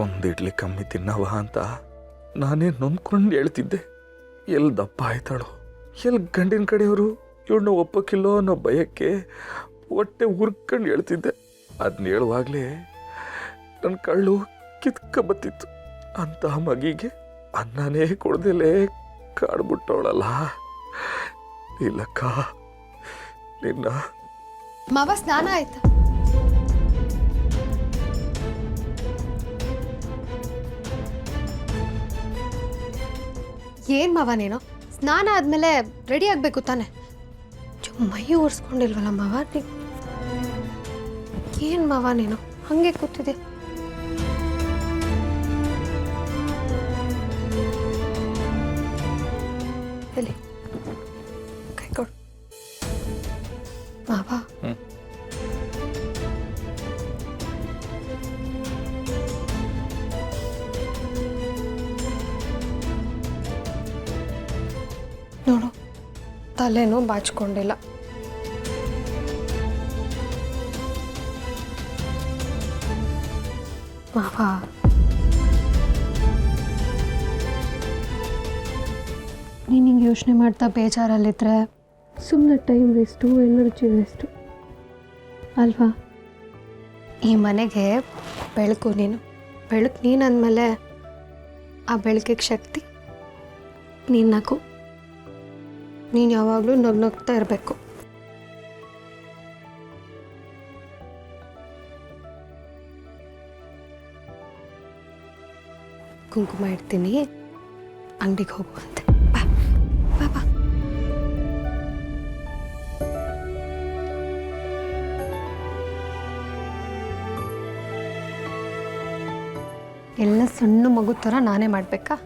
ಒಂದು ಇಡ್ಲಿ ಕಮ್ಮಿ ತಿನ್ನವ ಅಂತ ನಾನೇ ನೊಂದ್ಕೊಂಡು ಹೇಳ್ತಿದ್ದೆ. ಎಲ್ಲಿ ದಪ್ಪ ಆಯ್ತಾಳೋ, ಎಲ್ಲಿ ಗಂಡಿನ ಕಡೆಯವರು ಇವಳನ್ನ ಒಪ್ಪಕ್ಕಿಲ್ಲೋ ಅನ್ನೋ ಭಯಕ್ಕೆ ಹೊಟ್ಟೆ ಉರ್ಕೊಂಡು ಹೇಳ್ತಿದ್ದೆ. ಅದನ್ನ ಹೇಳುವಾಗಲೇ ನನ್ನ ಕಳ್ಳು ಕಿತ್ಕ ಬತ್ತಿತ್ತು. ಅಂತ ಮಗಿಗೆ ಅನ್ನನೇ ಕೊಡ್ದಲೇ ಕಾಡ್ಬಿಟ್ಟವಳಲ್ಲ. ಇಲ್ಲಕ್ಕ, ನಿನ್ನ ಮಾವ ಸ್ನಾನ ಆಯ್ತಾ? ಏನ್ ಮಾವ ನೀನು ಸ್ನಾನ ಆದ್ಮೇಲೆ ರೆಡಿ ಆಗ್ಬೇಕು ತಾನೆ? ಮೈ ಒರೆಸ್ಕೊಂಡಿಲ್ವಲ್ಲ ಮಾವ? ಏನ್ ಮಾವ ನೀನು ಹಂಗೆ ಕೂತಿದೆ? ಎಲ್ಲಿ ಕೈ ಕೊಡು ಮಾವ. ನೋಡು, ತಲೆನೂ ಬಾಚ್ಕೊಂಡಿಲ್ಲ. ಮಾವ, ನೀನು ಹಿಂಗೆ ಯೋಚನೆ ಮಾಡ್ತಾ ಬೇಜಾರಲ್ಲಿದ್ರೆ ಸುಮ್ಮನೆ ಟೈಮ್ ವೇಸ್ಟು, ಎನರ್ಜಿ ವೇಸ್ಟು ಅಲ್ವಾ? ಈ ಮನೆಗೆ ಬೆಳಕು ನೀನು. ಬೆಳಕು ನೀನು ಅಂದಮೇಲೆ ಆ ಬೆಳಕಿಗೆ ಶಕ್ತಿ ನೀನು. ನಗು, ನೀನು ಯಾವಾಗಲೂ ನಗ್ನಗ್ತಾ ಇರಬೇಕು. ಕುಂಕುಮ ಇಡ್ತೀನಿ, ಅಂಗಡಿಗೆ ಹೋಗುವಂತೆ. ಬಾ ಬಾ ಬಾ. ಎಲ್ಲ ಸಣ್ಣ ಮಗು ಥರ ನಾನೇ ಮಾಡಬೇಕಾ?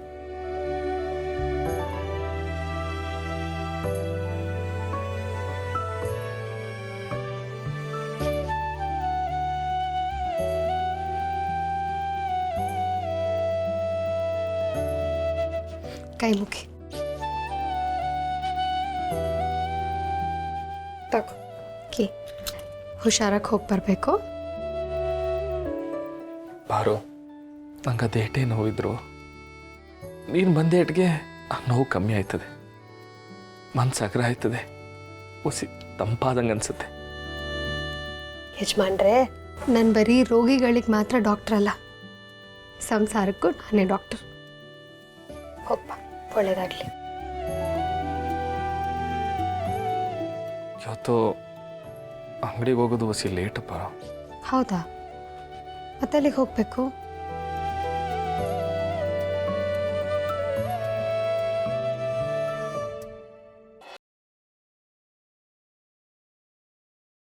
ಕೈ ಮುಗಿ ತಗೋ ಕಿ. ಹುಷಾರಾಗಿ ಹೋಗಿ ಬರಬೇಕು. ಬಾರೋ, ನಂಗೆ ಅದೇಟೇ ನೋವಿದ್ರು ನೀನು ಬಂದೇಟ್ಗೆ ಆ ನೋವು ಕಮ್ಮಿ ಆಯ್ತದೆ, ಮನ್ಸು ಅಗ್ರ ಆಯ್ತದೆ, ಉಸಿ ತಂಪಾದಂಗೆ ಅನ್ಸುತ್ತೆ. ಯಜಮಾನ್ರೆ, ನಾನು ಬರೀ ರೋಗಿಗಳಿಗೆ ಮಾತ್ರ ಡಾಕ್ಟರ್ ಅಲ್ಲ, ಸಂಸಾರಕ್ಕೂ ನಾನೇ ಡಾಕ್ಟರ್. ಹೋಗ್ಪ, ಒಳ್ಳೇದಾಗಲಿ. ಇವತ್ತು ಅಂಗಡಿಗೆ ಹೋಗೋದು ಉಸಿ ಲೇಟಪ್ಪ. ಹೌದಾ? ಮತ್ತೆ ಅಲ್ಲಿಗೆ ಹೋಗಬೇಕು?